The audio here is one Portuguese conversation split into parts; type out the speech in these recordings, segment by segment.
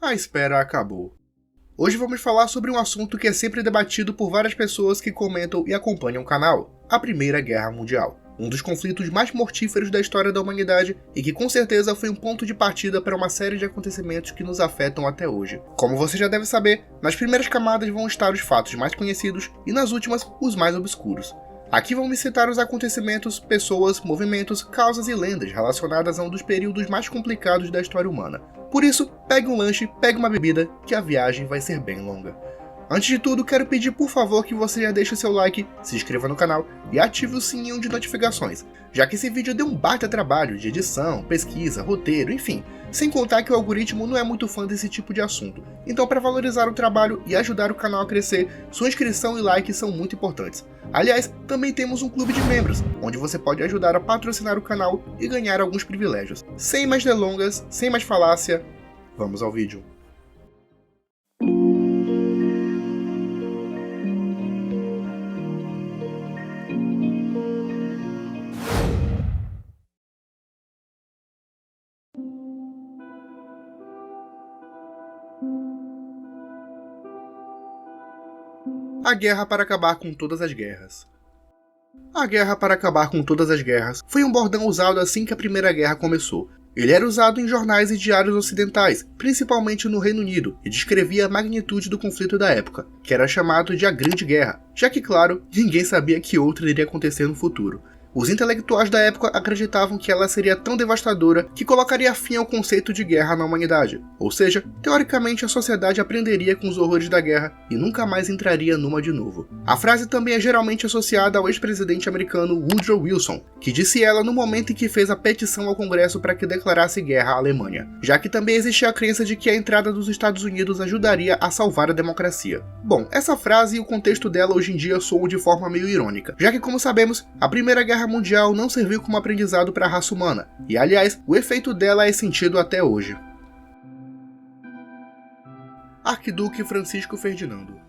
A espera acabou. Hoje vamos falar sobre um assunto que é sempre debatido por várias pessoas que comentam e acompanham o canal: a Primeira Guerra Mundial. Um dos conflitos mais mortíferos da história da humanidade e que com certeza foi um ponto de partida para uma série de acontecimentos que nos afetam até hoje. Como você já deve saber, nas primeiras camadas vão estar os fatos mais conhecidos e nas últimas os mais obscuros. Aqui vão me citar os acontecimentos, pessoas, movimentos, causas e lendas relacionadas a um dos períodos mais complicados da história humana. Por isso, pegue um lanche, pegue uma bebida, que a viagem vai ser bem longa. Antes de tudo, quero pedir por favor que você já deixe seu like, se inscreva no canal e ative o sininho de notificações, já que esse vídeo deu um baita trabalho de edição, pesquisa, roteiro, enfim, sem contar que o algoritmo não é muito fã desse tipo de assunto. Então, para valorizar o trabalho e ajudar o canal a crescer, sua inscrição e like são muito importantes. Aliás, também temos um clube de membros, onde você pode ajudar a patrocinar o canal e ganhar alguns privilégios. Sem mais delongas, sem mais falácia, vamos ao vídeo. A Guerra para Acabar com Todas as Guerras. A Guerra para Acabar com Todas as Guerras foi um bordão usado assim que a Primeira Guerra começou. Ele era usado em jornais e diários ocidentais, principalmente no Reino Unido, e descrevia a magnitude do conflito da época, que era chamado de a Grande Guerra, já que, claro, ninguém sabia que outra iria acontecer no futuro. Os intelectuais da época acreditavam que ela seria tão devastadora que colocaria fim ao conceito de guerra na humanidade. Ou seja, teoricamente a sociedade aprenderia com os horrores da guerra e nunca mais entraria numa de novo. A frase também é geralmente associada ao ex-presidente americano Woodrow Wilson, que disse ela no momento em que fez a petição ao Congresso para que declarasse guerra à Alemanha, já que também existia a crença de que a entrada dos Estados Unidos ajudaria a salvar a democracia. Bom, essa frase e o contexto dela hoje em dia soam de forma meio irônica, já que, como sabemos, a Primeira Guerra Mundial não serviu como aprendizado para a raça humana, e aliás, o efeito dela é sentido até hoje. Arquiduque Francisco Ferdinando.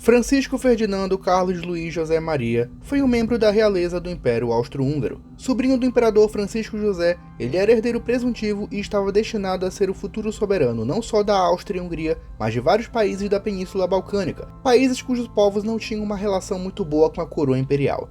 Francisco Ferdinando Carlos Luís José Maria foi um membro da realeza do Império Austro-Húngaro. Sobrinho do imperador Francisco José, ele era herdeiro presuntivo e estava destinado a ser o futuro soberano não só da Áustria e Hungria, mas de vários países da Península Balcânica, países cujos povos não tinham uma relação muito boa com a coroa imperial.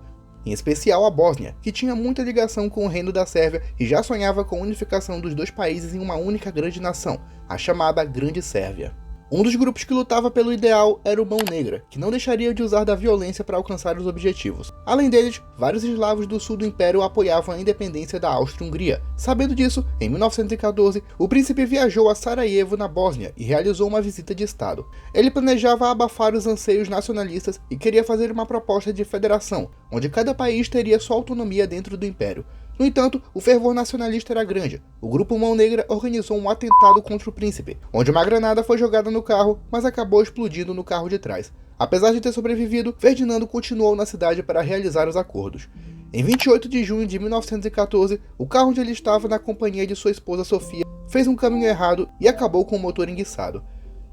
Em especial a Bósnia, que tinha muita ligação com o reino da Sérvia e já sonhava com a unificação dos dois países em uma única grande nação, a chamada Grande Sérvia. Um dos grupos que lutava pelo ideal era o Mão Negra, que não deixaria de usar da violência para alcançar os objetivos. Além deles, vários eslavos do sul do Império apoiavam a independência da Áustria-Hungria. Sabendo disso, em 1914, o príncipe viajou a Sarajevo, na Bósnia, e realizou uma visita de Estado. Ele planejava abafar os anseios nacionalistas e queria fazer uma proposta de federação, onde cada país teria sua autonomia dentro do Império. No entanto, o fervor nacionalista era grande. O grupo Mão Negra organizou um atentado contra o príncipe, onde uma granada foi jogada no carro, mas acabou explodindo no carro de trás. Apesar de ter sobrevivido, Ferdinando continuou na cidade para realizar os acordos. Em 28 de junho de 1914, o carro onde ele estava na companhia de sua esposa Sofia fez um caminho errado e acabou com o motor enguiçado.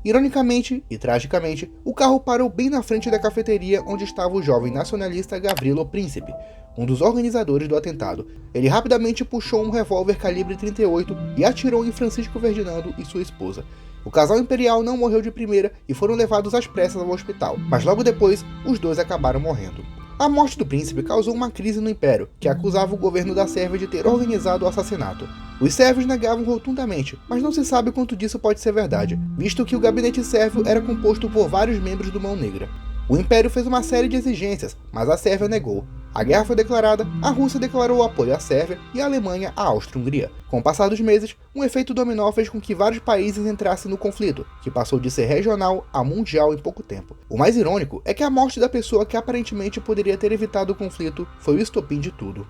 Ironicamente e tragicamente, o carro parou bem na frente da cafeteria onde estava o jovem nacionalista Gavrilo Princip, um dos organizadores do atentado. Ele rapidamente puxou um revólver calibre 38 e atirou em Francisco Ferdinando e sua esposa. O casal imperial não morreu de primeira e foram levados às pressas ao hospital, mas logo depois, os dois acabaram morrendo. A morte do príncipe causou uma crise no Império, que acusava o governo da Sérvia de ter organizado o assassinato. Os sérvios negavam rotundamente, mas não se sabe quanto disso pode ser verdade, visto que o gabinete sérvio era composto por vários membros do Mão Negra. O Império fez uma série de exigências, mas a Sérvia negou. A guerra foi declarada, a Rússia declarou apoio à Sérvia e a Alemanha à Áustria-Hungria. Com o passar dos meses, um efeito dominó fez com que vários países entrassem no conflito, que passou de ser regional a mundial em pouco tempo. O mais irônico é que a morte da pessoa que aparentemente poderia ter evitado o conflito foi o estopim de tudo.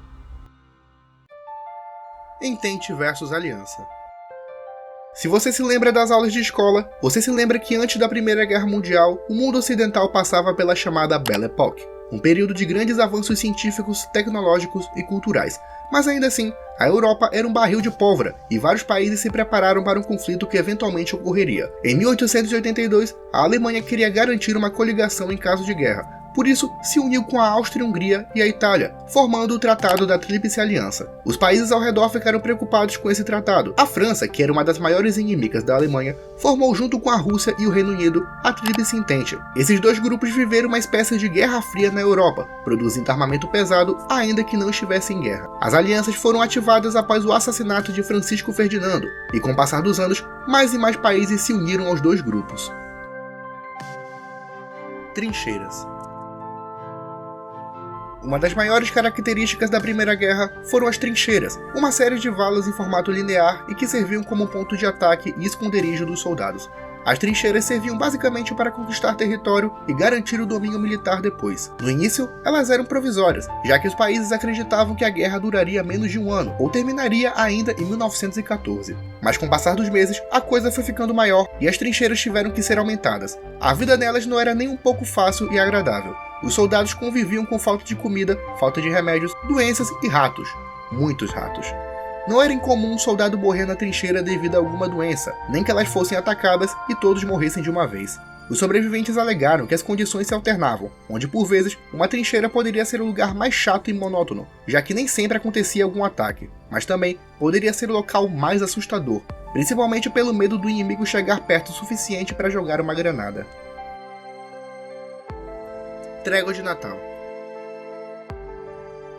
Entente versus Aliança. Se você se lembra das aulas de escola, você se lembra que antes da Primeira Guerra Mundial, o mundo ocidental passava pela chamada Belle Époque, um período de grandes avanços científicos, tecnológicos e culturais. Mas ainda assim, a Europa era um barril de pólvora e vários países se prepararam para um conflito que eventualmente ocorreria. Em 1882, a Alemanha queria garantir uma coligação em caso de guerra, Por isso, se uniu com a Áustria-Hungria e a Itália, formando o Tratado da Tríplice Aliança. Os países ao redor ficaram preocupados com esse tratado. A França, que era uma das maiores inimigas da Alemanha, formou junto com a Rússia e o Reino Unido a Tríplice Entente. Esses dois grupos viveram uma espécie de guerra fria na Europa, produzindo armamento pesado ainda que não estivesse em guerra. As alianças foram ativadas após o assassinato de Francisco Ferdinando, e com o passar dos anos, mais e mais países se uniram aos dois grupos. Trincheiras. Uma das maiores características da Primeira Guerra foram as trincheiras, uma série de valas em formato linear e que serviam como ponto de ataque e esconderijo dos soldados. As trincheiras serviam basicamente para conquistar território e garantir o domínio militar depois. No início, elas eram provisórias, já que os países acreditavam que a guerra duraria menos de um ano, ou terminaria ainda em 1914. Mas com o passar dos meses, a coisa foi ficando maior e as trincheiras tiveram que ser aumentadas. A vida nelas não era nem um pouco fácil e agradável. Os soldados conviviam com falta de comida, falta de remédios, doenças e ratos. Muitos ratos. Não era incomum um soldado morrer na trincheira devido a alguma doença, nem que elas fossem atacadas e todos morressem de uma vez. Os sobreviventes alegaram que as condições se alternavam, onde por vezes uma trincheira poderia ser o lugar mais chato e monótono, já que nem sempre acontecia algum ataque, mas também poderia ser o local mais assustador, principalmente pelo medo do inimigo chegar perto o suficiente para jogar uma granada. Trégua de Natal.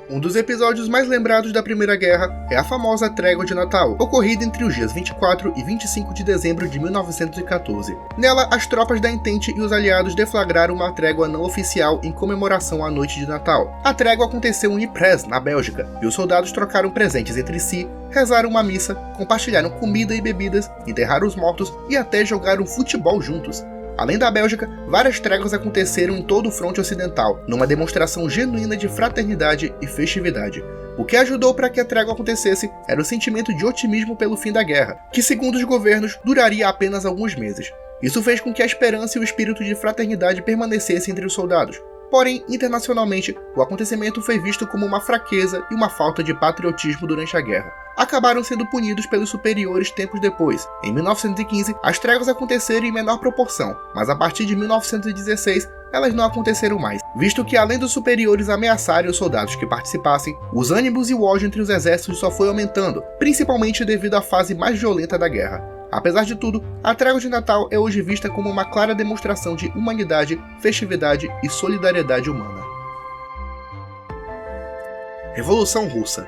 Um dos episódios mais lembrados da Primeira Guerra é a famosa Trégua de Natal, ocorrida entre os dias 24 e 25 de dezembro de 1914. Nela, as tropas da Entente e os aliados deflagraram uma trégua não oficial em comemoração à noite de Natal. A trégua aconteceu em Ypres, na Bélgica, e os soldados trocaram presentes entre si, rezaram uma missa, compartilharam comida e bebidas, enterraram os mortos e até jogaram futebol juntos. Além da Bélgica, várias tréguas aconteceram em todo o fronte ocidental, numa demonstração genuína de fraternidade e festividade. O que ajudou para que a trégua acontecesse era o sentimento de otimismo pelo fim da guerra, que segundo os governos duraria apenas alguns meses. Isso fez com que a esperança e o espírito de fraternidade permanecessem entre os soldados. Porém, internacionalmente, o acontecimento foi visto como uma fraqueza e uma falta de patriotismo durante a guerra. Acabaram sendo punidos pelos superiores tempos depois. Em 1915, as tréguas aconteceram em menor proporção, mas a partir de 1916, elas não aconteceram mais, visto que além dos superiores ameaçarem os soldados que participassem, os ânimos e o ódio entre os exércitos só foi aumentando, principalmente devido à fase mais violenta da guerra. Apesar de tudo, a Trégua de Natal é hoje vista como uma clara demonstração de humanidade, festividade e solidariedade humana. Revolução Russa.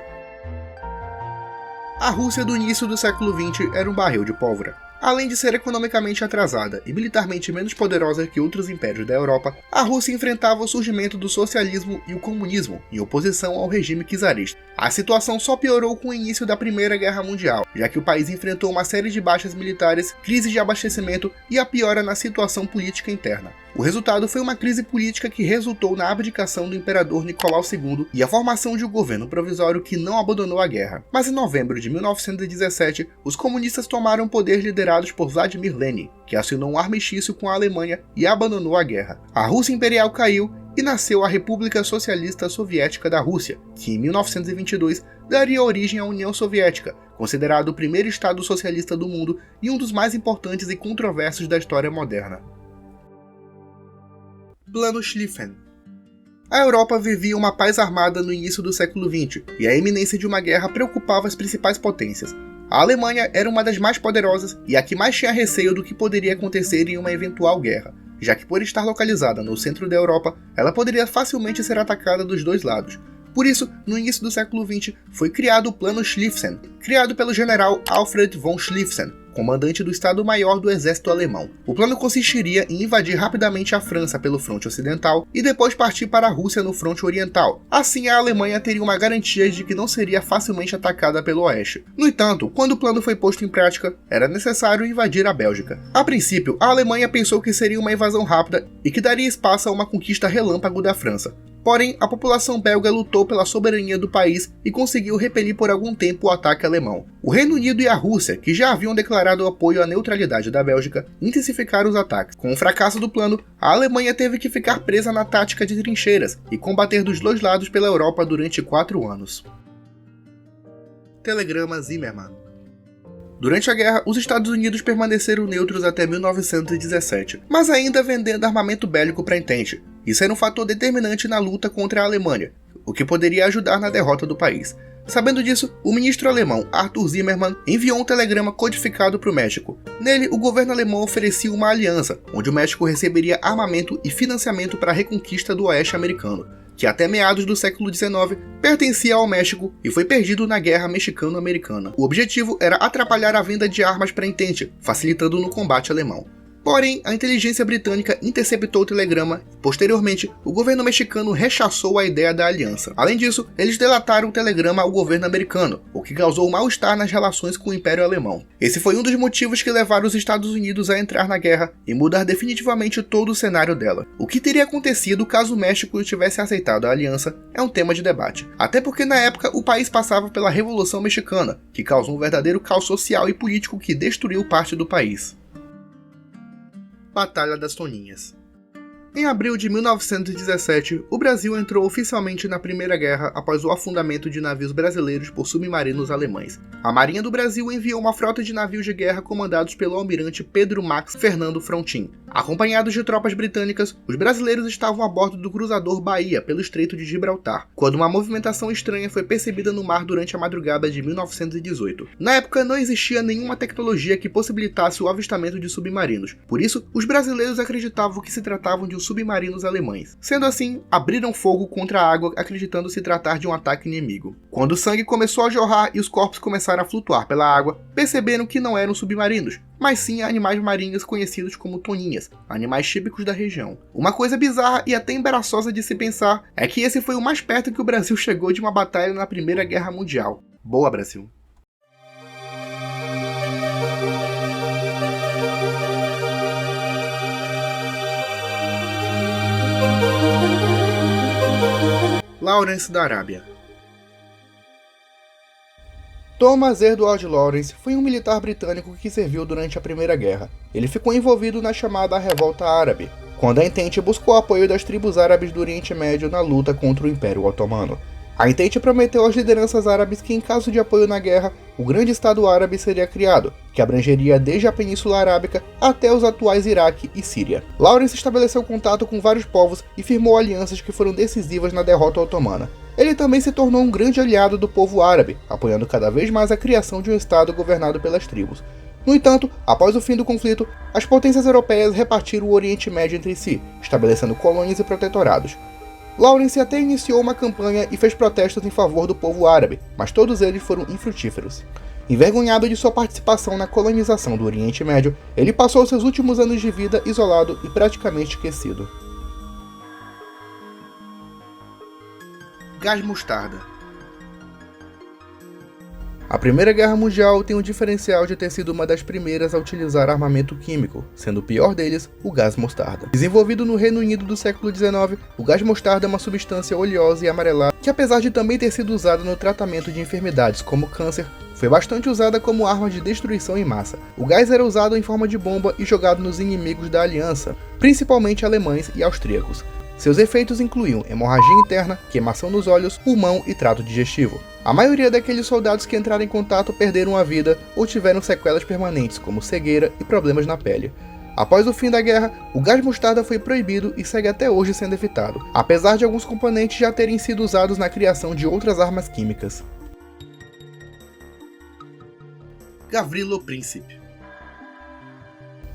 A Rússia do início do século XX era um barril de pólvora. Além de ser economicamente atrasada e militarmente menos poderosa que outros impérios da Europa, a Rússia enfrentava o surgimento do socialismo e o comunismo, em oposição ao regime czarista. A situação só piorou com o início da Primeira Guerra Mundial, já que o país enfrentou uma série de baixas militares, crise de abastecimento e a piora na situação política interna. O resultado foi uma crise política que resultou na abdicação do imperador Nicolau II e a formação de um governo provisório que não abandonou a guerra. Mas em novembro de 1917, os comunistas tomaram o poder liderados por Vladimir Lenin, que assinou um armistício com a Alemanha e abandonou a guerra. A Rússia Imperial caiu e nasceu a República Socialista Soviética da Rússia, que em 1922 daria origem à União Soviética, considerado o primeiro Estado socialista do mundo e um dos mais importantes e controversos da história moderna. Plano Schlieffen. A Europa vivia uma paz armada no início do século XX, e a iminência de uma guerra preocupava as principais potências. A Alemanha era uma das mais poderosas e a que mais tinha receio do que poderia acontecer em uma eventual guerra, já que por estar localizada no centro da Europa, ela poderia facilmente ser atacada dos dois lados. Por isso, no início do século XX, foi criado o Plano Schlieffen, criado pelo general Alfred von Schlieffen, comandante do Estado-Maior do Exército Alemão. O plano consistiria em invadir rapidamente a França pelo fronte ocidental e depois partir para a Rússia no fronte oriental. Assim, a Alemanha teria uma garantia de que não seria facilmente atacada pelo oeste. No entanto, quando o plano foi posto em prática, era necessário invadir a Bélgica. A princípio, a Alemanha pensou que seria uma invasão rápida e que daria espaço a uma conquista relâmpago da França. Porém, a população belga lutou pela soberania do país e conseguiu repelir por algum tempo o ataque alemão. O Reino Unido e a Rússia, que já haviam declarado apoio à neutralidade da Bélgica, intensificaram os ataques. Com o fracasso do plano, a Alemanha teve que ficar presa na tática de trincheiras e combater dos dois lados pela Europa durante 4 anos. Telegrama Zimmermann. Durante a guerra, os Estados Unidos permaneceram neutros até 1917, mas ainda vendendo armamento bélico para a Entente. Isso era um fator determinante na luta contra a Alemanha, o que poderia ajudar na derrota do país. Sabendo disso, o ministro alemão Arthur Zimmermann enviou um telegrama codificado para o México. Nele, o governo alemão oferecia uma aliança, onde o México receberia armamento e financiamento para a reconquista do oeste americano, que até meados do século XIX pertencia ao México e foi perdido na Guerra Mexicano-Americana. O objetivo era atrapalhar a venda de armas para a Entente, facilitando no combate alemão. Porém, a inteligência britânica interceptou o telegrama e, posteriormente, o governo mexicano rechaçou a ideia da aliança. Além disso, eles delataram o telegrama ao governo americano, o que causou mal-estar nas relações com o Império Alemão. Esse foi um dos motivos que levaram os Estados Unidos a entrar na guerra e mudar definitivamente todo o cenário dela. O que teria acontecido caso o México tivesse aceitado a aliança é um tema de debate. Até porque na época o país passava pela Revolução Mexicana, que causou um verdadeiro caos social e político que destruiu parte do país. Batalha das Toninhas. Em abril de 1917, o Brasil entrou oficialmente na Primeira Guerra após o afundamento de navios brasileiros por submarinos alemães. A Marinha do Brasil enviou uma frota de navios de guerra comandados pelo almirante Pedro Max Fernando Frontin. Acompanhados de tropas britânicas, os brasileiros estavam a bordo do cruzador Bahia, pelo Estreito de Gibraltar, quando uma movimentação estranha foi percebida no mar durante a madrugada de 1918. Na época, não existia nenhuma tecnologia que possibilitasse o avistamento de submarinos, por isso, os brasileiros acreditavam que se tratavam de submarinos alemães. Sendo assim, abriram fogo contra a água acreditando se tratar de um ataque inimigo. Quando o sangue começou a jorrar e os corpos começaram a flutuar pela água, perceberam que não eram submarinos, mas sim animais marinhos conhecidos como toninhas, animais típicos da região. Uma coisa bizarra e até embaraçosa de se pensar é que esse foi o mais perto que o Brasil chegou de uma batalha na Primeira Guerra Mundial. Boa, Brasil! Lawrence da Arábia. Thomas Edward Lawrence foi um militar britânico que serviu durante a Primeira Guerra. Ele ficou envolvido na chamada Revolta Árabe, quando a Entente buscou apoio das tribos árabes do Oriente Médio na luta contra o Império Otomano. A Entente prometeu às lideranças árabes que, em caso de apoio na guerra, o grande Estado Árabe seria criado, que abrangeria desde a Península Arábica até os atuais Iraque e Síria. Lawrence estabeleceu contato com vários povos e firmou alianças que foram decisivas na derrota otomana. Ele também se tornou um grande aliado do povo árabe, apoiando cada vez mais a criação de um Estado governado pelas tribos. No entanto, após o fim do conflito, as potências europeias repartiram o Oriente Médio entre si, estabelecendo colônias e protetorados. Lawrence até iniciou uma campanha e fez protestos em favor do povo árabe, mas todos eles foram infrutíferos. Envergonhado de sua participação na colonização do Oriente Médio, ele passou seus últimos anos de vida isolado e praticamente esquecido. Gás mostarda. A Primeira Guerra Mundial tem o diferencial de ter sido uma das primeiras a utilizar armamento químico, sendo o pior deles o gás mostarda. Desenvolvido no Reino Unido do século XIX, o gás mostarda é uma substância oleosa e amarelada que, apesar de também ter sido usada no tratamento de enfermidades como câncer, foi bastante usada como arma de destruição em massa. O gás era usado em forma de bomba e jogado nos inimigos da Aliança, principalmente alemães e austríacos. Seus efeitos incluíam hemorragia interna, queimação nos olhos, pulmão e trato digestivo. A maioria daqueles soldados que entraram em contato perderam a vida ou tiveram sequelas permanentes, como cegueira e problemas na pele. Após o fim da guerra, o gás mostarda foi proibido e segue até hoje sendo evitado, apesar de alguns componentes já terem sido usados na criação de outras armas químicas. Gavrilo Princip.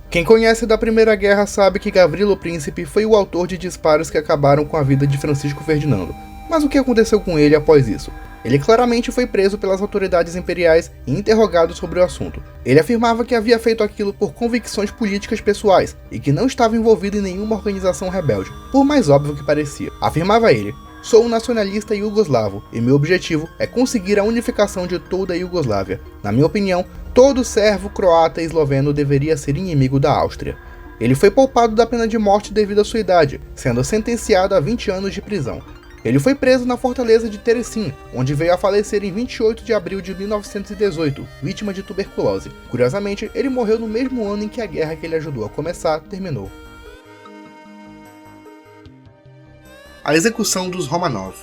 Quem conhece da Primeira Guerra sabe que Gavrilo Princip foi o autor de disparos que acabaram com a vida de Francisco Ferdinando. Mas o que aconteceu com ele após isso? Ele claramente foi preso pelas autoridades imperiais e interrogado sobre o assunto. Ele afirmava que havia feito aquilo por convicções políticas pessoais e que não estava envolvido em nenhuma organização rebelde, por mais óbvio que parecia. Afirmava ele: "Sou um nacionalista iugoslavo e meu objetivo é conseguir a unificação de toda a Iugoslávia. Na minha opinião, todo servo, croata e esloveno deveria ser inimigo da Áustria." Ele foi poupado da pena de morte devido à sua idade, sendo sentenciado a 20 anos de prisão. Ele foi preso na fortaleza de Terezin, onde veio a falecer em 28 de abril de 1918, vítima de tuberculose. Curiosamente, ele morreu no mesmo ano em que a guerra que ele ajudou a começar terminou. A execução dos Romanov.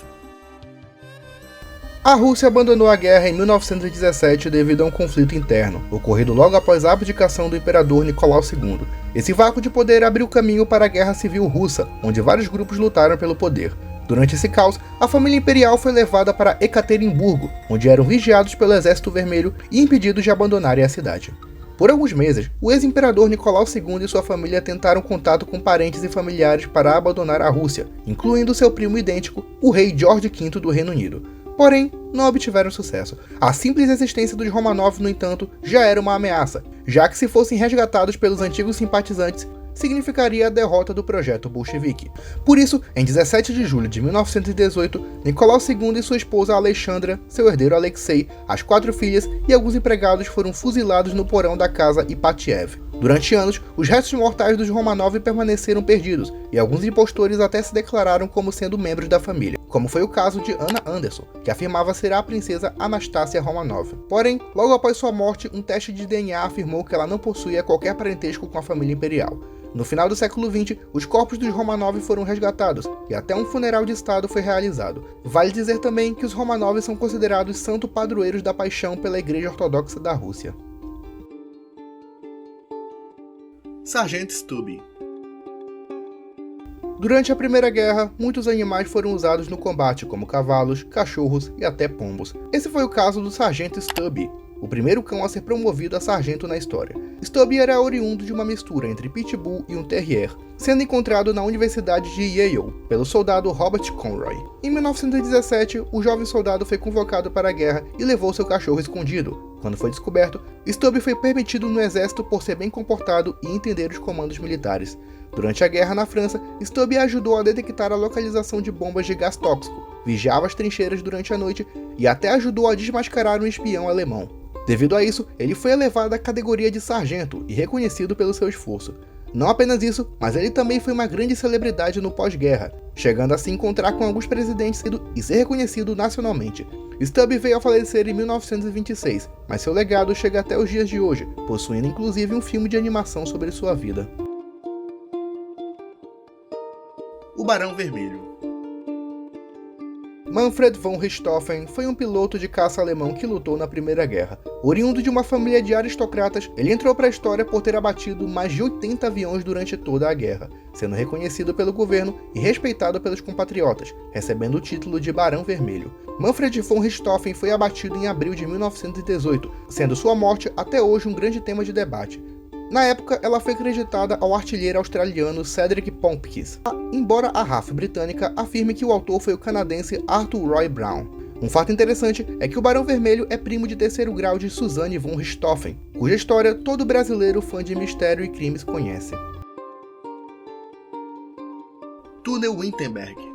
A Rússia abandonou a guerra em 1917 devido a um conflito interno, ocorrido logo após a abdicação do imperador Nicolau II. Esse vácuo de poder abriu caminho para a Guerra Civil Russa, onde vários grupos lutaram pelo poder. Durante esse caos, a família imperial foi levada para Ekaterimburgo, onde eram vigiados pelo Exército Vermelho e impedidos de abandonarem a cidade. Por alguns meses, o ex-imperador Nicolau II e sua família tentaram contato com parentes e familiares para abandonar a Rússia, incluindo seu primo idêntico, o rei George V do Reino Unido. Porém, não obtiveram sucesso. A simples existência dos Romanov, no entanto, já era uma ameaça, já que se fossem resgatados pelos antigos simpatizantes, significaria a derrota do projeto bolchevique. Por isso, em 17 de julho de 1918, Nicolau II e sua esposa Alexandra, seu herdeiro Alexei, as 4 filhas e alguns empregados foram fuzilados no porão da casa Ipatiev. Durante anos, os restos mortais dos Romanov permaneceram perdidos, e alguns impostores até se declararam como sendo membros da família, como foi o caso de Anna Anderson, que afirmava ser a princesa Anastácia Romanov. Porém, logo após sua morte, um teste de DNA afirmou que ela não possuía qualquer parentesco com a família imperial. No final do século XX, os corpos dos Romanov foram resgatados, e até um funeral de estado foi realizado. Vale dizer também que os Romanov são considerados santos padroeiros da paixão pela Igreja Ortodoxa da Rússia. Sargento Stubbe. Durante a Primeira Guerra, muitos animais foram usados no combate, como cavalos, cachorros e até pombos. Esse foi o caso do Sargento Stubbe, o primeiro cão a ser promovido a sargento na história. Stubbe era oriundo de uma mistura entre Pitbull e um Terrier, sendo encontrado na Universidade de Yale pelo soldado Robert Conroy. Em 1917, o jovem soldado foi convocado para a guerra e levou seu cachorro escondido. Quando foi descoberto, Stubbe foi permitido no exército por ser bem comportado e entender os comandos militares. Durante a guerra na França, Stubbe ajudou a detectar a localização de bombas de gás tóxico, vigiava as trincheiras durante a noite e até ajudou a desmascarar um espião alemão. Devido a isso, ele foi elevado à categoria de sargento e reconhecido pelo seu esforço. Não apenas isso, mas ele também foi uma grande celebridade no pós-guerra, chegando a se encontrar com alguns presidentes e ser reconhecido nacionalmente. Stubbe veio a falecer em 1926, mas seu legado chega até os dias de hoje, possuindo inclusive um filme de animação sobre sua vida. O Barão Vermelho. Manfred von Richthofen foi um piloto de caça alemão que lutou na Primeira Guerra. Oriundo de uma família de aristocratas, ele entrou para a história por ter abatido mais de 80 aviões durante toda a guerra, sendo reconhecido pelo governo e respeitado pelos compatriotas, recebendo o título de Barão Vermelho. Manfred von Richthofen foi abatido em abril de 1918, sendo sua morte até hoje um grande tema de debate. Na época, ela foi creditada ao artilheiro australiano Cedric Pompkins, embora a RAF britânica afirme que o autor foi o canadense Arthur Roy Brown. Um fato interessante é que o Barão Vermelho é primo de terceiro grau de Suzanne von Richthofen, cuja história todo brasileiro fã de mistério e crimes conhece. Túnel Winterberg.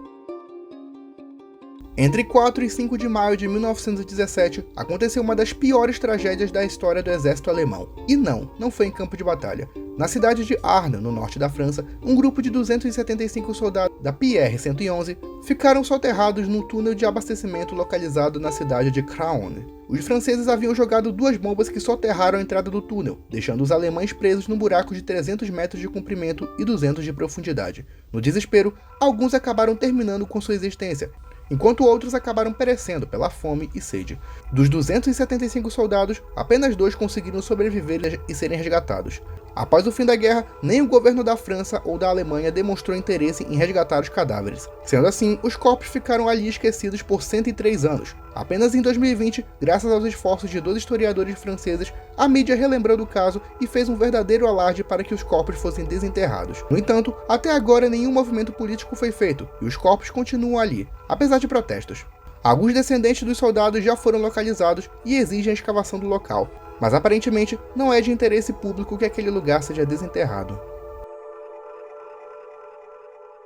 Entre 4 e 5 de maio de 1917, aconteceu uma das piores tragédias da história do exército alemão. E não foi em campo de batalha. Na cidade de Arles, no norte da França, um grupo de 275 soldados da PR-111 ficaram soterrados num túnel de abastecimento localizado na cidade de Craonne. Os franceses haviam jogado 2 bombas que soterraram a entrada do túnel, deixando os alemães presos num buraco de 300 metros de comprimento e 200 de profundidade. No desespero, alguns acabaram terminando com sua existência, enquanto outros acabaram perecendo pela fome e sede. Dos 275 soldados, apenas 2 conseguiram sobreviver e serem resgatados. Após o fim da guerra, nem o governo da França ou da Alemanha demonstrou interesse em resgatar os cadáveres. Sendo assim, os corpos ficaram ali esquecidos por 103 anos. Apenas em 2020, graças aos esforços de 2 historiadores franceses, a mídia relembrou do caso e fez um verdadeiro alarde para que os corpos fossem desenterrados. No entanto, até agora nenhum movimento político foi feito, e os corpos continuam ali, apesar de protestos. Alguns descendentes dos soldados já foram localizados e exigem a escavação do local, mas aparentemente não é de interesse público que aquele lugar seja desenterrado.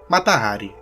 Mata Hari.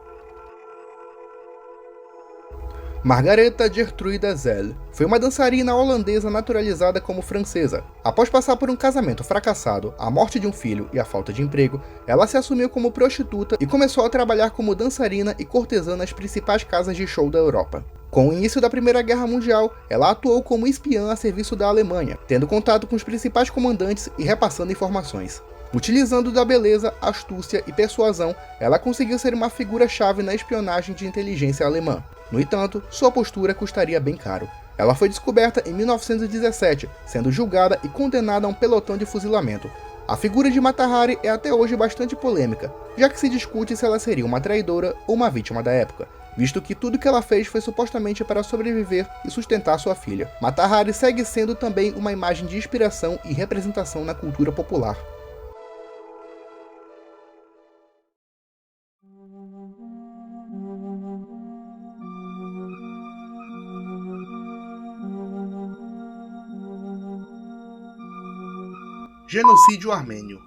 Margaretha Gertruida Zell foi uma dançarina holandesa naturalizada como francesa. Após passar por um casamento fracassado, a morte de um filho e a falta de emprego, ela se assumiu como prostituta e começou a trabalhar como dançarina e cortesã nas principais casas de show da Europa. Com o início da Primeira Guerra Mundial, ela atuou como espiã a serviço da Alemanha, tendo contato com os principais comandantes e repassando informações. Utilizando da beleza, astúcia e persuasão, ela conseguiu ser uma figura-chave na espionagem de inteligência alemã. No entanto, sua postura custaria bem caro. Ela foi descoberta em 1917, sendo julgada e condenada a um pelotão de fuzilamento. A figura de Mata Hari é até hoje bastante polêmica, já que se discute se ela seria uma traidora ou uma vítima da época, visto que tudo que ela fez foi supostamente para sobreviver e sustentar sua filha. Mata Hari segue sendo também uma imagem de inspiração e representação na cultura popular. Genocídio armênio.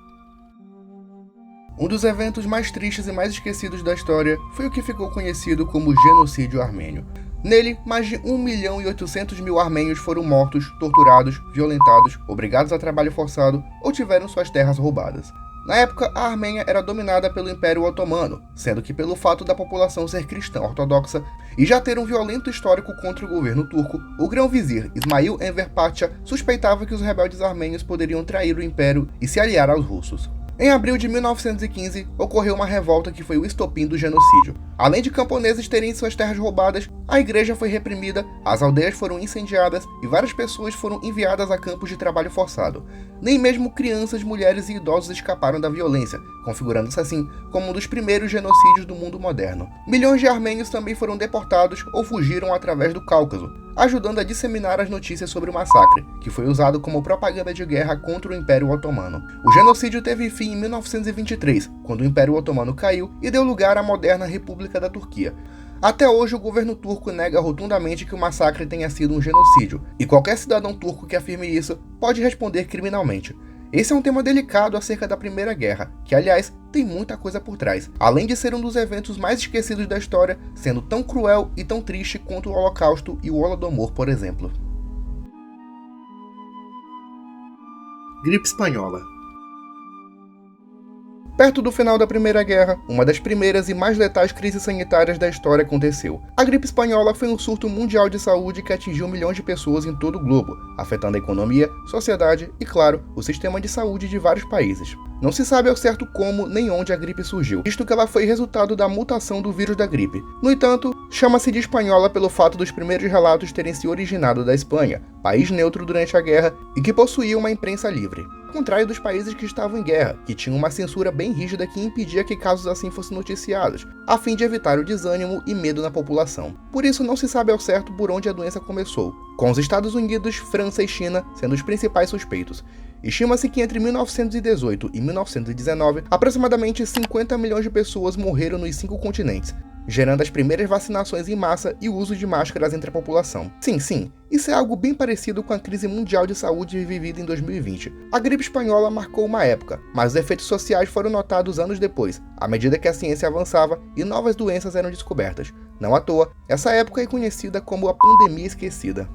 Um dos eventos mais tristes e mais esquecidos da história foi o que ficou conhecido como Genocídio Armênio. Nele, mais de 1.800.000 armênios foram mortos, torturados, violentados, obrigados a trabalho forçado ou tiveram suas terras roubadas. Na época, a Armênia era dominada pelo Império Otomano, sendo que pelo fato da população ser cristã ortodoxa e já ter um violento histórico contra o governo turco, o grão-vizir Ismail Enver Pasha suspeitava que os rebeldes armênios poderiam trair o império e se aliar aos russos. Em abril de 1915, ocorreu uma revolta que foi o estopim do genocídio. Além de camponeses terem suas terras roubadas, a igreja foi reprimida, as aldeias foram incendiadas e várias pessoas foram enviadas a campos de trabalho forçado. Nem mesmo crianças, mulheres e idosos escaparam da violência, configurando-se assim como um dos primeiros genocídios do mundo moderno. Milhões de armênios também foram deportados ou fugiram através do Cáucaso, ajudando a disseminar as notícias sobre o massacre, que foi usado como propaganda de guerra contra o Império Otomano. O genocídio teve fim em 1923, quando o Império Otomano caiu e deu lugar à moderna República da Turquia. Até hoje, o governo turco nega rotundamente que o massacre tenha sido um genocídio, e qualquer cidadão turco que afirme isso pode responder criminalmente. Esse é um tema delicado acerca da Primeira Guerra, que, aliás, tem muita coisa por trás, além de ser um dos eventos mais esquecidos da história, sendo tão cruel e tão triste quanto o Holocausto e o Holodomor, por exemplo. Gripe espanhola. Perto do final da Primeira Guerra, uma das primeiras e mais letais crises sanitárias da história aconteceu. A gripe espanhola foi um surto mundial de saúde que atingiu milhões de pessoas em todo o globo, afetando a economia, sociedade e, claro, o sistema de saúde de vários países. Não se sabe ao certo como nem onde a gripe surgiu, visto que ela foi resultado da mutação do vírus da gripe. No entanto, chama-se de espanhola pelo fato dos primeiros relatos terem se originado da Espanha, país neutro durante a guerra e que possuía uma imprensa livre. Ao contrário dos países que estavam em guerra, que tinham uma censura bem rígida que impedia que casos assim fossem noticiados, a fim de evitar o desânimo e medo na população. Por isso não se sabe ao certo por onde a doença começou, com os Estados Unidos, França e China sendo os principais suspeitos. Estima-se que entre 1918 e 1919, aproximadamente 50 milhões de pessoas morreram nos 5 continentes, gerando as primeiras vacinações em massa e o uso de máscaras entre a população. Sim, isso é algo bem parecido com a crise mundial de saúde vivida em 2020. A gripe espanhola marcou uma época, mas os efeitos sociais foram notados anos depois, à medida que a ciência avançava e novas doenças eram descobertas. Não à toa, essa época é conhecida como a pandemia esquecida.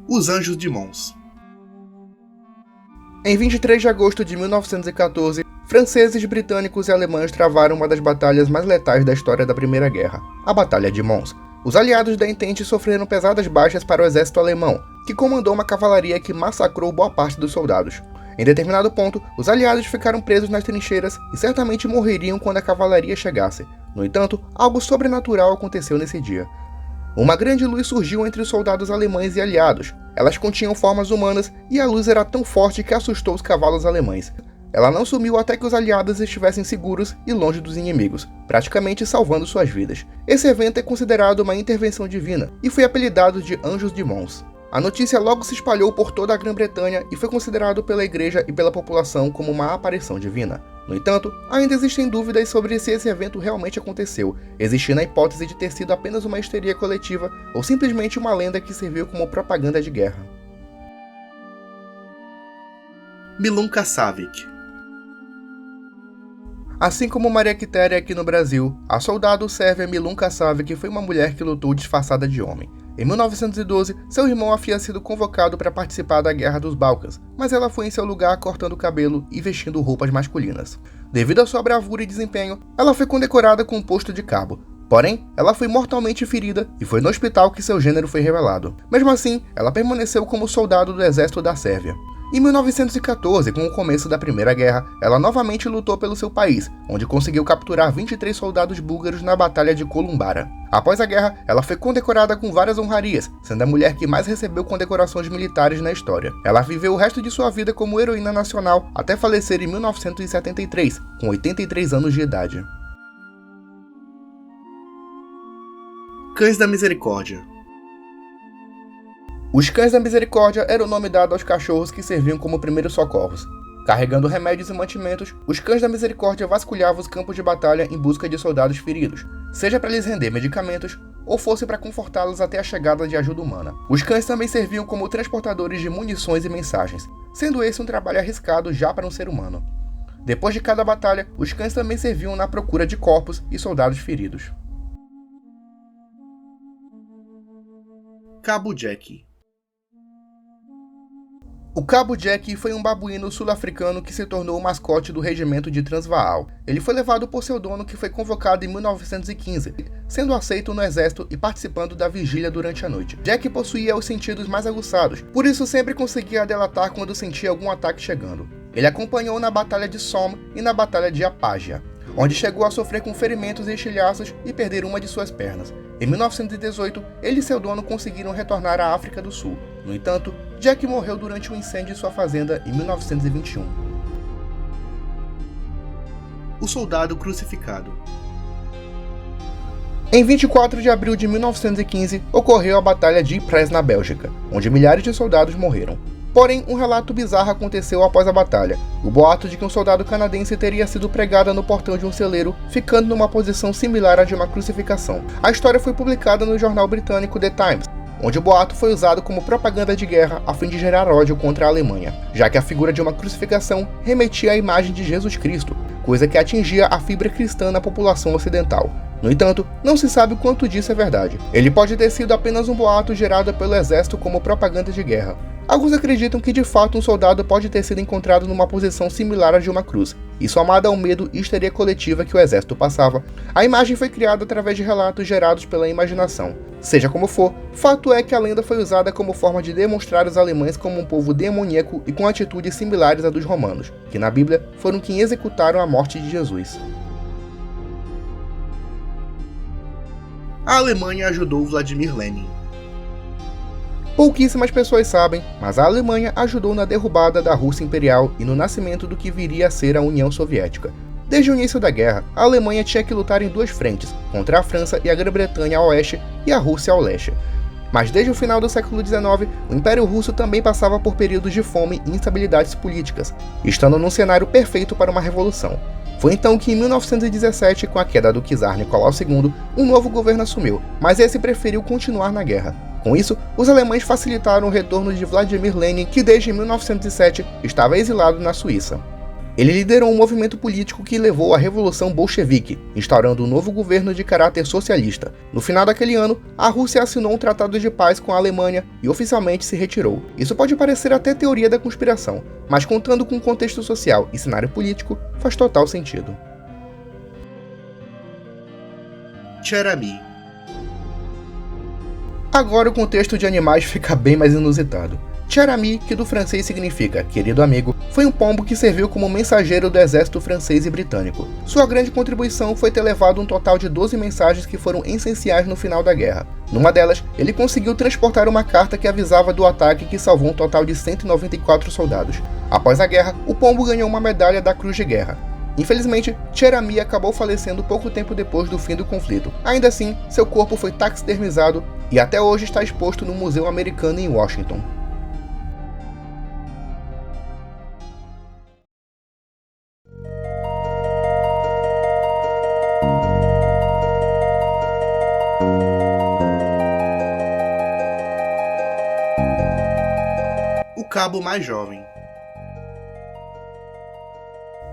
Os Anjos de Mons. Em 23 de agosto de 1914, franceses, britânicos e alemães travaram uma das batalhas mais letais da história da Primeira Guerra, a Batalha de Mons. Os aliados da Entente sofreram pesadas baixas para o exército alemão, que comandou uma cavalaria que massacrou boa parte dos soldados. Em determinado ponto, os aliados ficaram presos nas trincheiras e certamente morreriam quando a cavalaria chegasse. No entanto, algo sobrenatural aconteceu nesse dia. Uma grande luz surgiu entre os soldados alemães e aliados. Elas continham formas humanas e a luz era tão forte que assustou os cavalos alemães. Ela não sumiu até que os aliados estivessem seguros e longe dos inimigos, praticamente salvando suas vidas. Esse evento é considerado uma intervenção divina e foi apelidado de Anjos de Mons. A notícia logo se espalhou por toda a Grã-Bretanha e foi considerado pela igreja e pela população como uma aparição divina. No entanto, ainda existem dúvidas sobre se esse evento realmente aconteceu, existindo a hipótese de ter sido apenas uma histeria coletiva ou simplesmente uma lenda que serviu como propaganda de guerra. Milunka Savic. Assim como Maria Quitéria aqui no Brasil, a soldado sérvia Milunka Savic foi uma mulher que lutou disfarçada de homem. Em 1912, seu irmão havia sido convocado para participar da Guerra dos Balcãs, mas ela foi em seu lugar cortando o cabelo e vestindo roupas masculinas. Devido à sua bravura e desempenho, ela foi condecorada com um posto de cabo. Porém, ela foi mortalmente ferida e foi no hospital que seu gênero foi revelado. Mesmo assim, ela permaneceu como soldado do exército da Sérvia. Em 1914, com o começo da Primeira Guerra, ela novamente lutou pelo seu país, onde conseguiu capturar 23 soldados búlgaros na Batalha de Kolumbara. Após a guerra, ela foi condecorada com várias honrarias, sendo a mulher que mais recebeu condecorações militares na história. Ela viveu o resto de sua vida como heroína nacional, até falecer em 1973, com 83 anos de idade. Cães da Misericórdia. Os Cães da Misericórdia era o nome dado aos cachorros que serviam como primeiros socorros. Carregando remédios e mantimentos, os Cães da Misericórdia vasculhavam os campos de batalha em busca de soldados feridos, seja para lhes render medicamentos ou fosse para confortá-los até a chegada de ajuda humana. Os cães também serviam como transportadores de munições e mensagens, sendo esse um trabalho arriscado já para um ser humano. Depois de cada batalha, os cães também serviam na procura de corpos e soldados feridos. Cabo Jack. O Cabo Jack foi um babuíno sul-africano que se tornou o mascote do regimento de Transvaal. Ele foi levado por seu dono, que foi convocado em 1915, sendo aceito no exército e participando da vigília durante a noite. Jack possuía os sentidos mais aguçados, por isso sempre conseguia delatar quando sentia algum ataque chegando. Ele acompanhou na Batalha de Somme e na Batalha de Apágia, onde chegou a sofrer com ferimentos e estilhaços e perder uma de suas pernas. Em 1918, ele e seu dono conseguiram retornar à África do Sul. No entanto, Jack morreu durante um incêndio em sua fazenda em 1921. O Soldado Crucificado. Em 24 de abril de 1915, ocorreu a Batalha de Ypres na Bélgica, onde milhares de soldados morreram. Porém, um relato bizarro aconteceu após a batalha. O boato de que um soldado canadense teria sido pregado no portão de um celeiro, ficando numa posição similar à de uma crucificação. A história foi publicada no jornal britânico The Times, onde o boato foi usado como propaganda de guerra a fim de gerar ódio contra a Alemanha, já que a figura de uma crucificação remetia à imagem de Jesus Cristo, coisa que atingia a fibra cristã na população ocidental. No entanto, não se sabe o quanto disso é verdade. Ele pode ter sido apenas um boato gerado pelo exército como propaganda de guerra. Alguns acreditam que de fato um soldado pode ter sido encontrado numa posição similar à de uma cruz, e somada ao medo e histeria coletiva que o exército passava, a imagem foi criada através de relatos gerados pela imaginação. Seja como for, fato é que a lenda foi usada como forma de demonstrar os alemães como um povo demoníaco e com atitudes similares à dos romanos, que na Bíblia foram quem executaram a morte de Jesus. A Alemanha ajudou Vladimir Lenin. Pouquíssimas pessoas sabem, mas a Alemanha ajudou na derrubada da Rússia Imperial e no nascimento do que viria a ser a União Soviética. Desde o início da guerra, a Alemanha tinha que lutar em duas frentes, contra a França e a Grã-Bretanha ao oeste e a Rússia ao leste. Mas desde o final do século XIX, o Império Russo também passava por períodos de fome e instabilidades políticas, estando num cenário perfeito para uma revolução. Foi então que em 1917, com a queda do czar Nicolau II, um novo governo assumiu, mas esse preferiu continuar na guerra. Com isso, os alemães facilitaram o retorno de Vladimir Lenin, que desde 1907 estava exilado na Suíça. Ele liderou um movimento político que levou à Revolução Bolchevique, instaurando um novo governo de caráter socialista. No final daquele ano, a Rússia assinou um tratado de paz com a Alemanha e oficialmente se retirou. Isso pode parecer até teoria da conspiração, mas contando com o contexto social e cenário político, faz total sentido. Cherami. Agora o contexto de animais fica bem mais inusitado. Cherami, que do francês significa querido amigo, foi um pombo que serviu como mensageiro do exército francês e britânico. Sua grande contribuição foi ter levado um total de 12 mensagens que foram essenciais no final da guerra. Numa delas, ele conseguiu transportar uma carta que avisava do ataque que salvou um total de 194 soldados. Após a guerra, o pombo ganhou uma medalha da Cruz de Guerra. Infelizmente, Cherami acabou falecendo pouco tempo depois do fim do conflito. Ainda assim, seu corpo foi taxidermizado e até hoje está exposto no Museu Americano em Washington. O cabo mais jovem.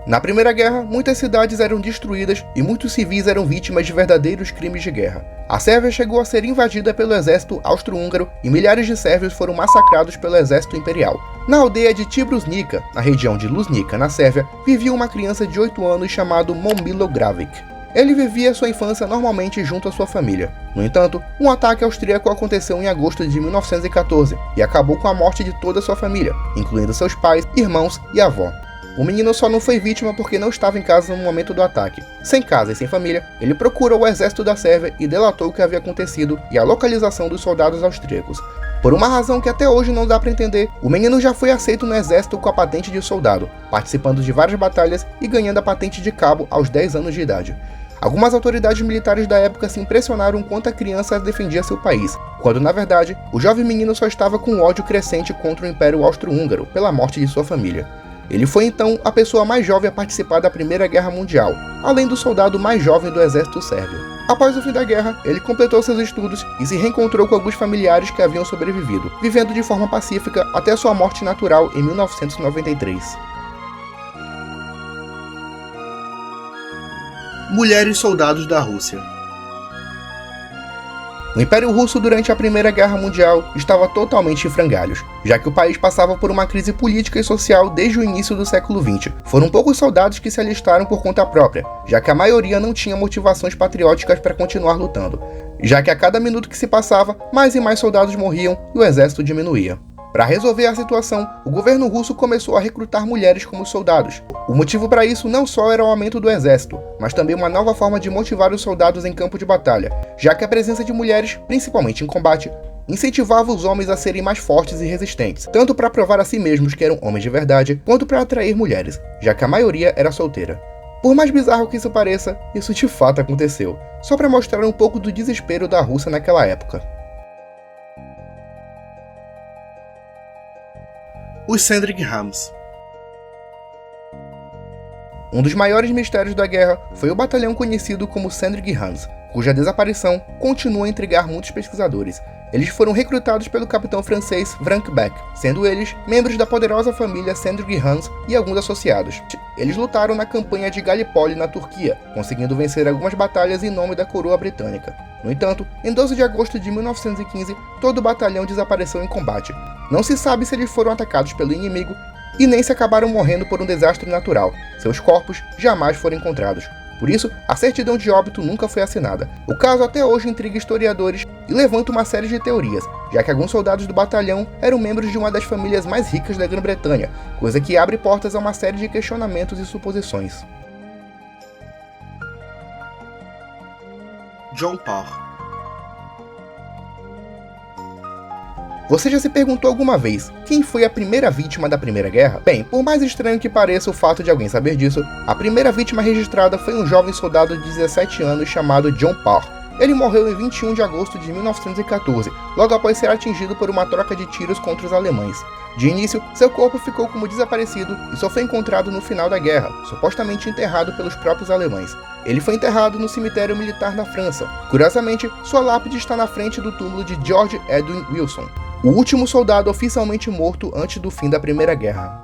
Na Primeira Guerra, muitas cidades eram destruídas e muitos civis eram vítimas de verdadeiros crimes de guerra. A Sérvia chegou a ser invadida pelo exército austro-húngaro e milhares de sérvios foram massacrados pelo exército imperial. Na aldeia de Tibrusnica, na região de Luznica, na Sérvia, vivia uma criança de 8 anos chamado Momilo Gravic. Ele vivia sua infância normalmente junto à sua família. No entanto, um ataque austríaco aconteceu em agosto de 1914 e acabou com a morte de toda a sua família, incluindo seus pais, irmãos e avó. O menino só não foi vítima porque não estava em casa no momento do ataque. Sem casa e sem família, ele procurou o exército da Sérvia e delatou o que havia acontecido e a localização dos soldados austríacos. Por uma razão que até hoje não dá para entender, o menino já foi aceito no exército com a patente de soldado, participando de várias batalhas e ganhando a patente de cabo aos 10 anos de idade. Algumas autoridades militares da época se impressionaram quanto a criança defendia seu país, quando na verdade, o jovem menino só estava com um ódio crescente contra o Império Austro-Húngaro pela morte de sua família. Ele foi então a pessoa mais jovem a participar da Primeira Guerra Mundial, além do soldado mais jovem do exército sérvio. Após o fim da guerra, ele completou seus estudos e se reencontrou com alguns familiares que haviam sobrevivido, vivendo de forma pacífica até sua morte natural em 1993. Mulheres soldados da Rússia. O Império Russo durante a Primeira Guerra Mundial estava totalmente em frangalhos, já que o país passava por uma crise política e social desde o início do século XX. Foram poucos soldados que se alistaram por conta própria, já que a maioria não tinha motivações patrióticas para continuar lutando, já que a cada minuto que se passava, mais e mais soldados morriam e o exército diminuía. Para resolver a situação, o governo russo começou a recrutar mulheres como soldados. O motivo para isso não só era o aumento do exército, mas também uma nova forma de motivar os soldados em campo de batalha, já que a presença de mulheres, principalmente em combate, incentivava os homens a serem mais fortes e resistentes, tanto para provar a si mesmos que eram homens de verdade, quanto para atrair mulheres, já que a maioria era solteira. Por mais bizarro que isso pareça, isso de fato aconteceu, só para mostrar um pouco do desespero da Rússia naquela época. Os Sandringhams. Um dos maiores mistérios da guerra foi o batalhão conhecido como Sandringhams, cuja desaparição continua a intrigar muitos pesquisadores. Eles foram recrutados pelo capitão francês Frank Beck, sendo eles membros da poderosa família Sandringhams e alguns associados. Eles lutaram na campanha de Galípoli na Turquia, conseguindo vencer algumas batalhas em nome da coroa britânica. No entanto, em 12 de agosto de 1915, todo o batalhão desapareceu em combate. Não se sabe se eles foram atacados pelo inimigo e nem se acabaram morrendo por um desastre natural. Seus corpos jamais foram encontrados. Por isso, a certidão de óbito nunca foi assinada. O caso até hoje intriga historiadores e levanta uma série de teorias, já que alguns soldados do batalhão eram membros de uma das famílias mais ricas da Grã-Bretanha, coisa que abre portas a uma série de questionamentos e suposições. John Parr. Você já se perguntou alguma vez quem foi a primeira vítima da Primeira Guerra? Bem, por mais estranho que pareça o fato de alguém saber disso, a primeira vítima registrada foi um jovem soldado de 17 anos chamado John Parr. Ele morreu em 21 de agosto de 1914, logo após ser atingido por uma troca de tiros contra os alemães. De início, seu corpo ficou como desaparecido e só foi encontrado no final da guerra, supostamente enterrado pelos próprios alemães. Ele foi enterrado no cemitério militar na França. Curiosamente, sua lápide está na frente do túmulo de George Edwin Wilson, o último soldado oficialmente morto antes do fim da Primeira Guerra.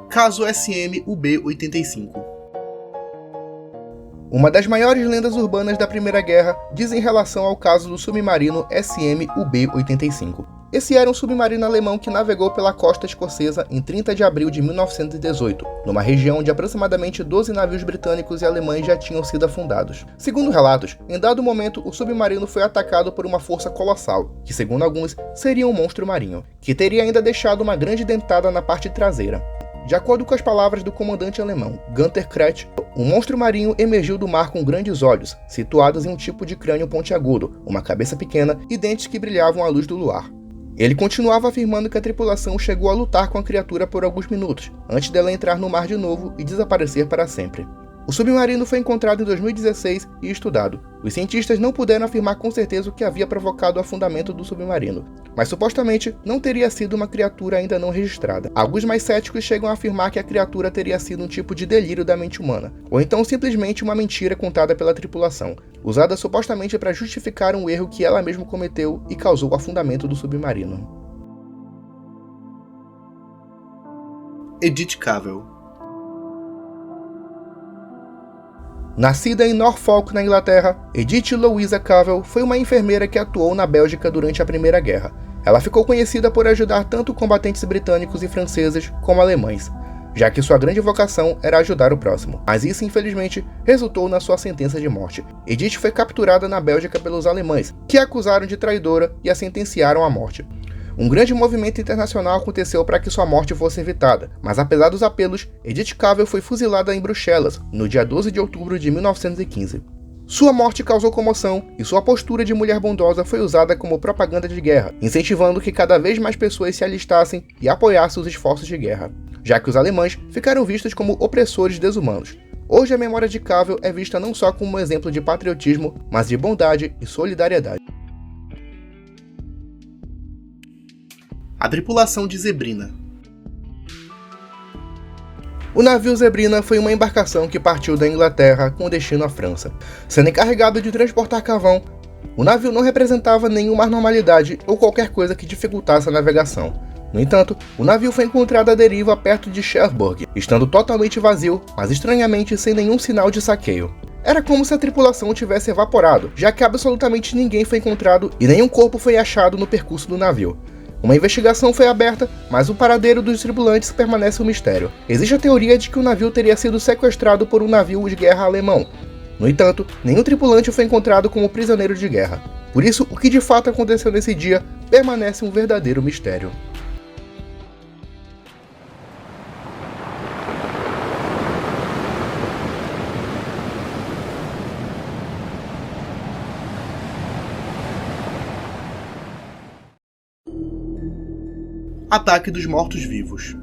Caso SM-UB-85. Uma das maiores lendas urbanas da Primeira Guerra diz em relação ao caso do submarino SM-UB-85. Esse era um submarino alemão que navegou pela costa escocesa em 30 de abril de 1918, numa região onde aproximadamente 12 navios britânicos e alemães já tinham sido afundados. Segundo relatos, em dado momento o submarino foi atacado por uma força colossal, que segundo alguns seria um monstro marinho, que teria ainda deixado uma grande dentada na parte traseira. De acordo com as palavras do comandante alemão Günther Kretsch, um monstro marinho emergiu do mar com grandes olhos, situados em um tipo de crânio pontiagudo, uma cabeça pequena e dentes que brilhavam à luz do luar. Ele continuava afirmando que a tripulação chegou a lutar com a criatura por alguns minutos, antes dela entrar no mar de novo e desaparecer para sempre. O submarino foi encontrado em 2016 e estudado. Os cientistas não puderam afirmar com certeza o que havia provocado o afundamento do submarino, mas supostamente não teria sido uma criatura ainda não registrada. Alguns mais céticos chegam a afirmar que a criatura teria sido um tipo de delírio da mente humana, ou então simplesmente uma mentira contada pela tripulação, usada supostamente para justificar um erro que ela mesma cometeu e causou o afundamento do submarino. Edith Cavell. Nascida em Norfolk, na Inglaterra, Edith Louisa Cavell foi uma enfermeira que atuou na Bélgica durante a Primeira Guerra. Ela ficou conhecida por ajudar tanto combatentes britânicos e franceses como alemães. já que sua grande vocação era ajudar o próximo. Mas isso, infelizmente, resultou na sua sentença de morte. Edith foi capturada na Bélgica pelos alemães, que a acusaram de traidora e a sentenciaram à morte. Um grande movimento internacional aconteceu para que sua morte fosse evitada, mas apesar dos apelos, Edith Cavell foi fuzilada em Bruxelas, no dia 12 de outubro de 1915. Sua morte causou comoção e sua postura de mulher bondosa foi usada como propaganda de guerra, incentivando que cada vez mais pessoas se alistassem e apoiassem os esforços de guerra, já que os alemães ficaram vistos como opressores desumanos. Hoje a memória de Cavell é vista não só como um exemplo de patriotismo, mas de bondade e solidariedade. A tripulação de Zebrina. O navio Zebrina foi uma embarcação que partiu da Inglaterra com destino à França. Sendo encarregado de transportar carvão, o navio não representava nenhuma anormalidade ou qualquer coisa que dificultasse a navegação. No entanto, o navio foi encontrado à deriva perto de Cherbourg, estando totalmente vazio, mas estranhamente sem nenhum sinal de saqueio. Era como se a tripulação tivesse evaporado, já que absolutamente ninguém foi encontrado e nenhum corpo foi achado no percurso do navio. Uma investigação foi aberta, mas o paradeiro dos tripulantes permanece um mistério. Existe a teoria de que o navio teria sido sequestrado por um navio de guerra alemão. No entanto, nenhum tripulante foi encontrado como prisioneiro de guerra. Por isso, o que de fato aconteceu nesse dia permanece um verdadeiro mistério. Ataque dos Mortos-Vivos.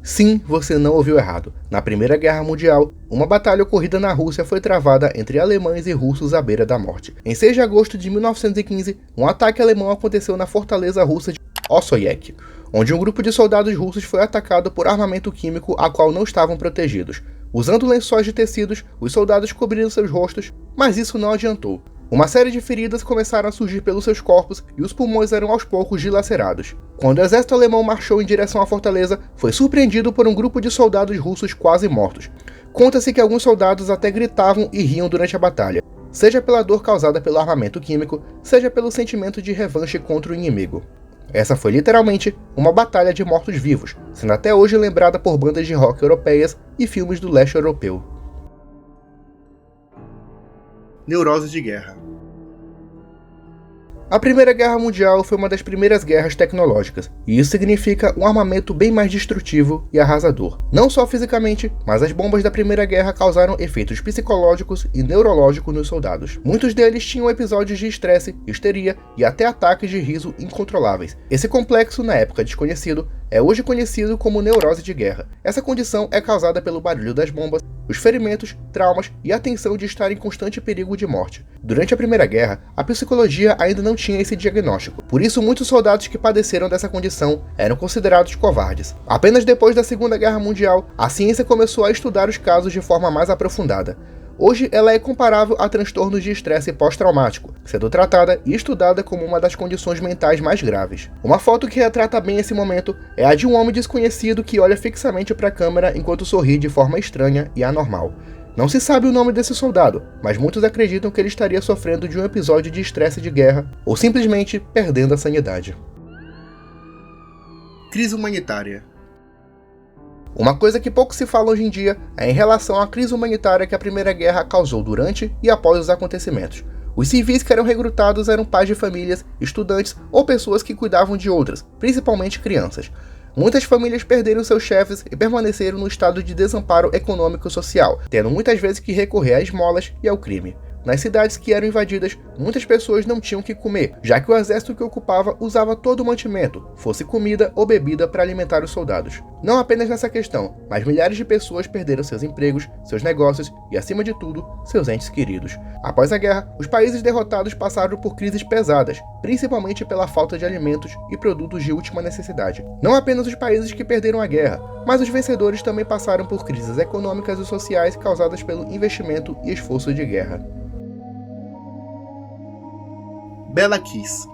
Sim, você não ouviu errado. Na Primeira Guerra Mundial, uma batalha ocorrida na Rússia foi travada entre alemães e russos à beira da morte. Em 6 de agosto de 1915, um ataque alemão aconteceu na fortaleza russa de Ossoyek, onde um grupo de soldados russos foi atacado por armamento químico a qual não estavam protegidos. Usando lençóis de tecidos, os soldados cobriram seus rostos, mas isso não adiantou. Uma série de feridas começaram a surgir pelos seus corpos e os pulmões eram aos poucos dilacerados. Quando o exército alemão marchou em direção à fortaleza, foi surpreendido por um grupo de soldados russos quase mortos. Conta-se que alguns soldados até gritavam e riam durante a batalha, seja pela dor causada pelo armamento químico, seja pelo sentimento de revanche contra o inimigo. Essa foi literalmente uma batalha de mortos-vivos, sendo até hoje lembrada por bandas de rock europeias e filmes do leste europeu. Neurose de guerra. A Primeira Guerra Mundial foi uma das primeiras guerras tecnológicas, e isso significa um armamento bem mais destrutivo e arrasador. Não só fisicamente, mas as bombas da Primeira Guerra causaram efeitos psicológicos e neurológicos nos soldados. Muitos deles tinham episódios de estresse, histeria e até ataques de riso incontroláveis. Esse complexo, na época desconhecido, é hoje conhecido como neurose de guerra. Essa condição é causada pelo barulho das bombas, os ferimentos, traumas e a tensão de estar em constante perigo de morte. Durante a Primeira Guerra, a psicologia ainda não tinha esse diagnóstico. Por isso, muitos soldados que padeceram dessa condição eram considerados covardes. Apenas depois da Segunda Guerra Mundial, a ciência começou a estudar os casos de forma mais aprofundada. Hoje, ela é comparável a transtornos de estresse pós-traumático, sendo tratada e estudada como uma das condições mentais mais graves. Uma foto que retrata bem esse momento é a de um homem desconhecido que olha fixamente para a câmera enquanto sorri de forma estranha e anormal. Não se sabe o nome desse soldado, mas muitos acreditam que ele estaria sofrendo de um episódio de estresse de guerra ou simplesmente perdendo a sanidade. Crise humanitária. Uma coisa que pouco se fala hoje em dia é em relação à crise humanitária que a Primeira Guerra causou durante e após os acontecimentos. Os civis que eram recrutados eram pais de famílias, estudantes ou pessoas que cuidavam de outras, principalmente crianças. Muitas famílias perderam seus chefes e permaneceram no estado de desamparo econômico e social, tendo muitas vezes que recorrer a esmolas e ao crime. Nas cidades que eram invadidas, muitas pessoas não tinham o que comer, já que o exército que ocupava usava todo o mantimento, fosse comida ou bebida, para alimentar os soldados. Não apenas nessa questão, mas milhares de pessoas perderam seus empregos, seus negócios e, acima de tudo, seus entes queridos. Após a guerra, os países derrotados passaram por crises pesadas, principalmente pela falta de alimentos e produtos de última necessidade. Não apenas os países que perderam a guerra, mas os vencedores também passaram por crises econômicas e sociais causadas pelo investimento e esforço de guerra. Bela Kiss.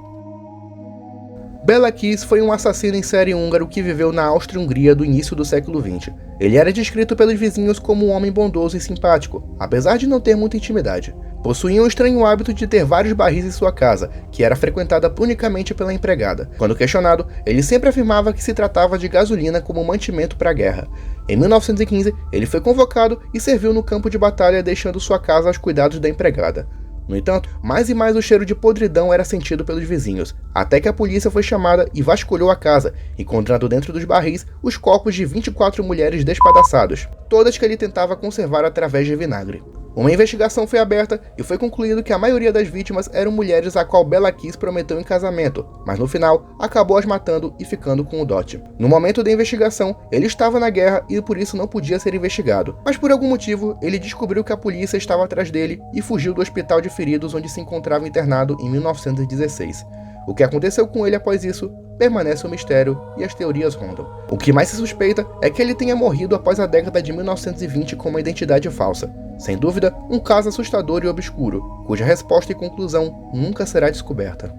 Bela Kiss foi um assassino em série húngaro que viveu na Áustria-Hungria do início do século XX. Ele era descrito pelos vizinhos como um homem bondoso e simpático, apesar de não ter muita intimidade. possuía um estranho hábito de ter vários barris em sua casa, que era frequentada unicamente pela empregada. Quando questionado, ele sempre afirmava que se tratava de gasolina como mantimento para a guerra. Em 1915, ele foi convocado e serviu no campo de batalha, deixando sua casa aos cuidados da empregada. No entanto, mais e mais o cheiro de podridão era sentido pelos vizinhos, até que a polícia foi chamada e vasculhou a casa, encontrando dentro dos barris os corpos de 24 mulheres despedaçados, todas que ele tentava conservar através de vinagre. Uma investigação foi aberta e foi concluído que a maioria das vítimas eram mulheres a qual Bela Kiss prometeu em casamento, mas no final acabou as matando e ficando com o dote. No momento da investigação, ele estava na guerra e por isso não podia ser investigado, mas por algum motivo ele descobriu que a polícia estava atrás dele e fugiu do hospital de feridos onde se encontrava internado em 1916. O que aconteceu com ele após isso permanece um mistério e as teorias rondam. O que mais se suspeita é que ele tenha morrido após a década de 1920 com uma identidade falsa. Sem dúvida, um caso assustador e obscuro, cuja resposta e conclusão nunca será descoberta.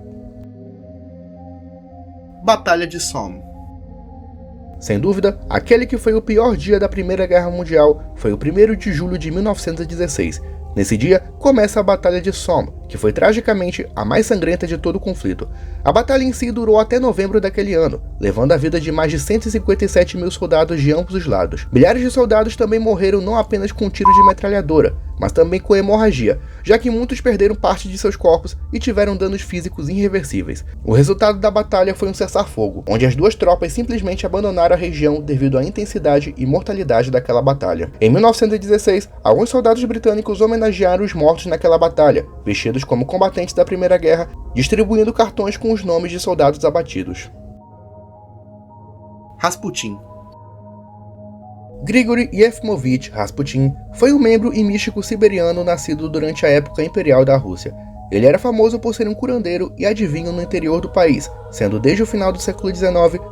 Batalha de Somme. Sem dúvida, aquele que foi o pior dia da Primeira Guerra Mundial foi o 1º de julho de 1916. Nesse dia, começa a Batalha de Somme, que foi tragicamente a mais sangrenta de todo o conflito. A batalha em si durou até novembro daquele ano, levando a vida de mais de 157 mil soldados de ambos os lados. Milhares de soldados também morreram não apenas com tiros de metralhadora, mas também com hemorragia, já que muitos perderam parte de seus corpos e tiveram danos físicos irreversíveis. O resultado da batalha foi um cessar-fogo, onde as duas tropas simplesmente abandonaram a região devido à intensidade e mortalidade daquela batalha. Em 1916, alguns soldados britânicos homenagearam os mortos naquela batalha, vestidos como combatentes da Primeira Guerra, distribuindo cartões com os nomes de soldados abatidos. Rasputin. Grigory Yefimovich Rasputin foi um membro e místico siberiano nascido durante a época imperial da Rússia. Ele era famoso por ser um curandeiro e adivinho no interior do país, sendo desde o final do século XIX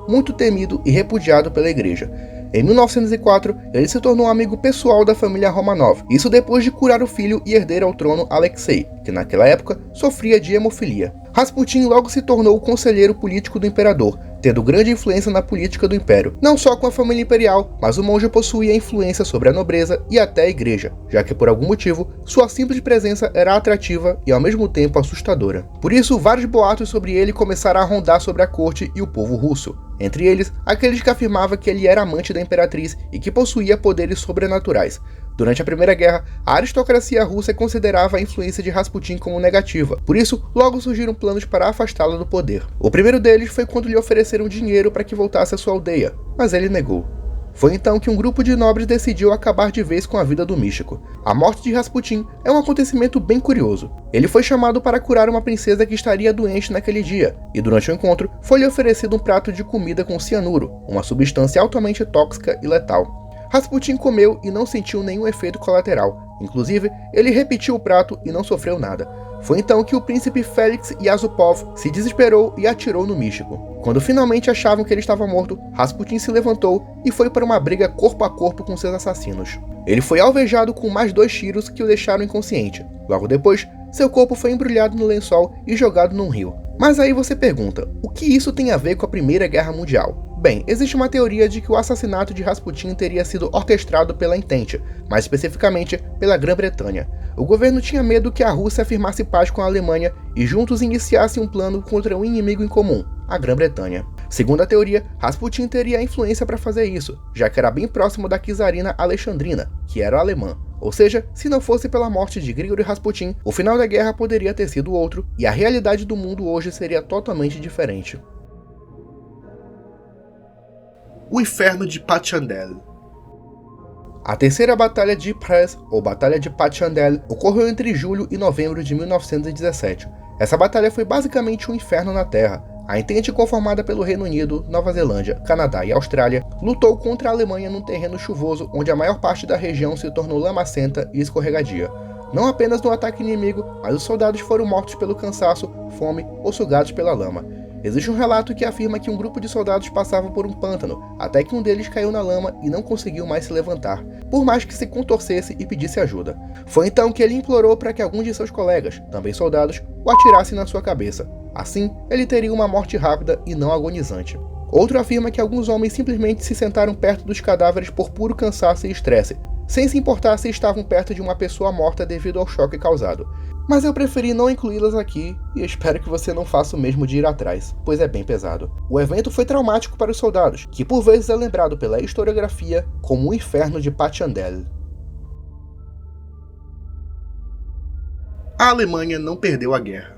muito temido e repudiado pela igreja. Em 1904, ele se tornou amigo pessoal da família Romanov, isso depois de curar o filho e herdeiro ao trono Alexei, que naquela época sofria de hemofilia. Rasputin logo se tornou o conselheiro político do imperador, tendo grande influência na política do império, não só com a família imperial, mas o monge possuía influência sobre a nobreza e até a igreja, já que por algum motivo, sua simples presença era atrativa e ao mesmo tempo assustadora. Por isso, vários boatos sobre ele começaram a rondar sobre a corte e o povo russo, entre eles, aqueles que afirmavam que ele era amante da imperatriz e que possuía poderes sobrenaturais. Durante a Primeira Guerra, a aristocracia russa considerava a influência de Rasputin como negativa, por isso, logo surgiram planos para afastá-lo do poder. O primeiro deles foi quando lhe ofereceram dinheiro para que voltasse à sua aldeia, mas ele negou. Foi então que um grupo de nobres decidiu acabar de vez com a vida do místico. A morte de Rasputin é um acontecimento bem curioso. Ele foi chamado para curar uma princesa que estaria doente naquele dia, e durante o encontro foi-lhe oferecido um prato de comida com cianuro, uma substância altamente tóxica e letal. Rasputin comeu e não sentiu nenhum efeito colateral. Inclusive, ele repetiu o prato e não sofreu nada. Foi então que o príncipe Félix Yasupov se desesperou e atirou no místico. Quando finalmente achavam que ele estava morto, Rasputin se levantou e foi para uma briga corpo a corpo com seus assassinos. Ele foi alvejado com mais 2 tiros que o deixaram inconsciente. Logo depois, seu corpo foi embrulhado no lençol e jogado num rio. Mas aí você pergunta, o que isso tem a ver com a Primeira Guerra Mundial? Bem, existe uma teoria de que o assassinato de Rasputin teria sido orquestrado pela Entente, mais especificamente pela Grã-Bretanha. O governo tinha medo que a Rússia afirmasse paz com a Alemanha e juntos iniciassem um plano contra um inimigo em comum, a Grã-Bretanha. Segundo a teoria, Rasputin teria a influência para fazer isso, já que era bem próximo da czarina Alexandrina, que era alemã. Ou seja, se não fosse pela morte de Grigory Rasputin, o final da guerra poderia ter sido outro e a realidade do mundo hoje seria totalmente diferente. O Inferno de Passchendaele. A terceira Batalha de Ypres, ou Batalha de Passchendaele, ocorreu entre julho e novembro de 1917. Essa batalha foi basicamente um inferno na Terra. A Entente, conformada pelo Reino Unido, Nova Zelândia, Canadá e Austrália, lutou contra a Alemanha num terreno chuvoso onde a maior parte da região se tornou lamacenta e escorregadia. Não apenas no ataque inimigo, mas os soldados foram mortos pelo cansaço, fome ou sugados pela lama. Existe um relato que afirma que um grupo de soldados passava por um pântano, até que um deles caiu na lama e não conseguiu mais se levantar, por mais que se contorcesse e pedisse ajuda. Foi então que ele implorou para que alguns de seus colegas, também soldados, o atirassem na sua cabeça. Assim, ele teria uma morte rápida e não agonizante. Outro afirma que alguns homens simplesmente se sentaram perto dos cadáveres por puro cansaço e estresse. sem se importar se estavam perto de uma pessoa morta devido ao choque causado. Mas eu preferi não incluí-las aqui e espero que você não faça o mesmo de ir atrás, pois é bem pesado. O evento foi traumático para os soldados, que por vezes é lembrado pela historiografia como o inferno de Passchendaele. A Alemanha não perdeu a guerra.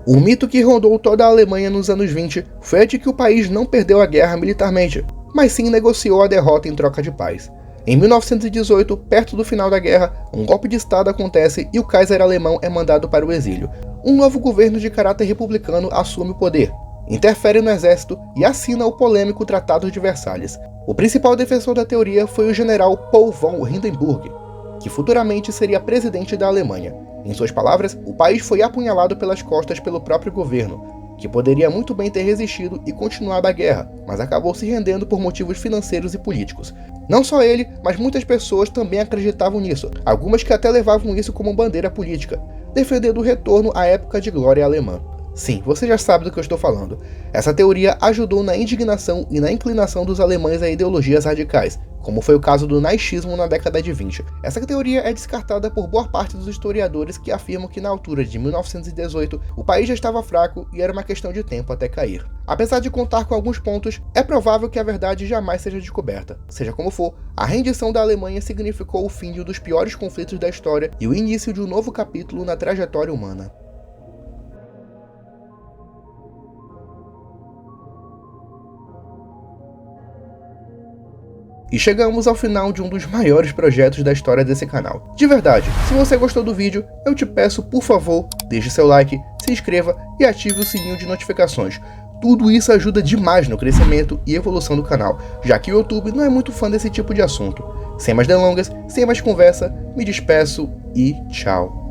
O mito que rondou toda a Alemanha nos anos 20 foi a de que o país não perdeu a guerra militarmente, mas sim negociou a derrota em troca de paz. Em 1918, perto do final da guerra, um golpe de estado acontece e o Kaiser alemão é mandado para o exílio. Um novo governo de caráter republicano assume o poder, interfere no exército e assina o polêmico Tratado de Versalhes. O principal defensor da teoria foi o general Paul von Hindenburg, que futuramente seria presidente da Alemanha. Em suas palavras, o país foi apunhalado pelas costas pelo próprio governo, que poderia muito bem ter resistido e continuado a guerra, mas acabou se rendendo por motivos financeiros e políticos. Não só ele, mas muitas pessoas também acreditavam nisso, algumas que até levavam isso como bandeira política, defendendo o retorno à época de glória alemã. Sim, você já sabe do que eu estou falando. Essa teoria ajudou na indignação e na inclinação dos alemães a ideologias radicais, como foi o caso do nazismo na década de 20. Essa teoria é descartada por boa parte dos historiadores que afirmam que na altura de 1918 o país já estava fraco e era uma questão de tempo até cair. Apesar de contar com alguns pontos, é provável que a verdade jamais seja descoberta. Seja como for, a rendição da Alemanha significou o fim de um dos piores conflitos da história e o início de um novo capítulo na trajetória humana. E chegamos ao final de um dos maiores projetos da história desse canal. De verdade, se você gostou do vídeo, eu te peço, por favor, deixe seu like, se inscreva e ative o sininho de notificações. Tudo isso ajuda demais no crescimento e evolução do canal, já que o YouTube não é muito fã desse tipo de assunto. Sem mais delongas, sem mais conversa, me despeço e tchau.